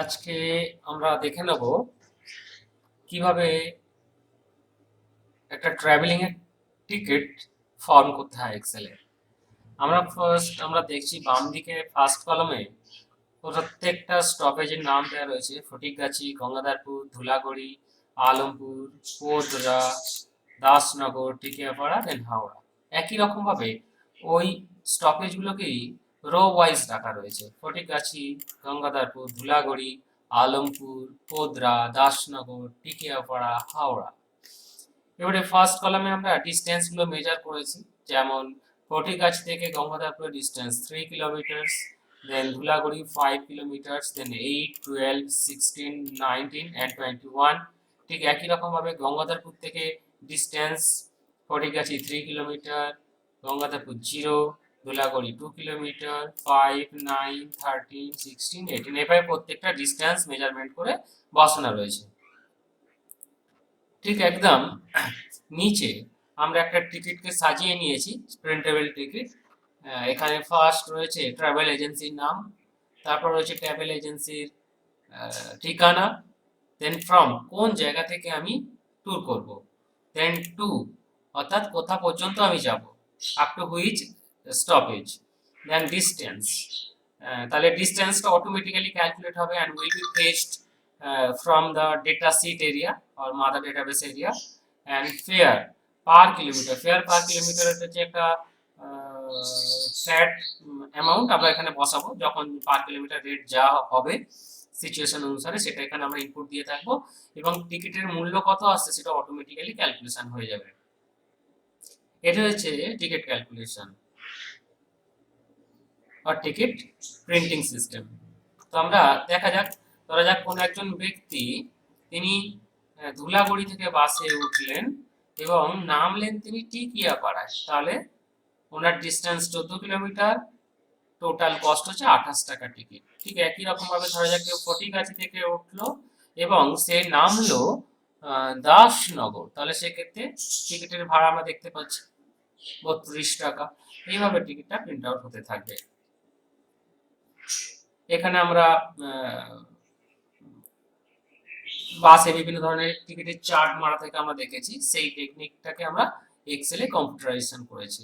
আজকে আমরা দেখে নেব কিভাবে একটা ট্রাভেলিং এর টিকিট ফর্ম করতে হয় এক্সেলে। আমরা দেখছি বাম দিকে ফার্স্ট কলমে প্রত্যেকটা স্টপেজের নাম দেওয়া রয়েছে: ফটিকগাছি, গঙ্গাধরপুর, ধুলাগড়ি, আলমপুর, পোদরা, দাসনগর, টিকিয়াপাড়া, দেন হাওড়া। একই রকম ভাবে ওই স্টপেজগুলোকেই রো ওয়াইজ রাখা রয়েছে: ফটিকগাছি, গঙ্গাধরপুর, ধুলাগড়ি, আলমপুর, পোদরা, দাসনগর, টিকিয়াপাড়া, হাওড়া। এবারে ফার্স্ট কলামে আমরা ডিস্টেন্স গুলো মেজার করেছি, যেমন ফটিকগাছি থেকে গঙ্গাধরপুরের distance 3 kilometre, then Dhulagori 5 kilometre, then 8, 12, 16, 19 and 21। ঠিক একই রকম ভাবে গঙ্গাধরপুর থেকে distance Phatikgachhi 3 kilometre, Gangadharpur 0, Dhulagori 2 kilometre, 5, 9, 13, 16, 18। এভাবে প্রত্যেকটা ডিস্টেন্স মেজারমেন্ট করে বসানো রয়েছে। ঠিক একদম নিচে আমরা একটা টিকিটকে সাজিয়ে নিয়েছি, প্রিন্টেবল টিকিট। এখানে ফার্স্ট রয়েছে ট্রাভেল এজেন্সির নাম, তারপর রয়েছে ট্রাভেল এজেন্সির ঠিকানা, দেন ফ্রম কোন জায়গা থেকে আমি ট্যুর করব, দেন টু অর্থাৎ কোথা পর্যন্ত আমি যাব, up to which stoppage, then distance. তাহলে ডিস্টেন্সটা অটোমেটিক্যালি ক্যালকুলেট হবে and will be fetched from the data sheet area or mother database area, and fare per kilometer, fare per kilometer হচ্ছে একটা ফ্ল্যাট অ্যামাউন্ট আমরা এখানে বসাবো, যখন পার কিলোমিটার রেট যা হবে সিচুয়েশন অনুসারে সেটা এখানে আমরা ইনপুট দিয়ে থাকবো, এবং টিকিটের মূল্য কত আসছে সেটা অটোমেটিক্যালি ক্যালকুলেশন হয়ে যাবে। এটা হচ্ছে টিকিট ক্যালকুলেশন আর টিকিট প্রিন্টিং সিস্টেম। তো আমরা ধরা যাক কোন একজন ব্যক্তি তিনি ধুলাগড়ি থেকে বাসে উঠলেন এবং নামলেন তিনি টিকিয়াপাড়ায়, তাহলে ওনার ডিস্টেন্স 14 কিলোমিটার, টোটাল কস্ট হচ্ছে 28 টাকা টিকিট। ঠিক একই রকম ভাবে ধরা যাক কেউ ফটিকগাছি থেকে উঠলো এবং সে নামলো দাসনগর, তাহলে সেক্ষেত্রে টিকিটের ভাড়া আমরা দেখতে পাচ্ছি 32 টাকা। এইভাবে টিকিটটা প্রিন্ট আউট হতে থাকবে। এখানে আমরা বাসে বিভিন্ন ধরনের টিকিটের চার্ট মারা থেকে আমরা দেখেছি, সেই টেকনিকটাকে আমরা এক্সেলে কম্পিউটারাইজেশন করেছি।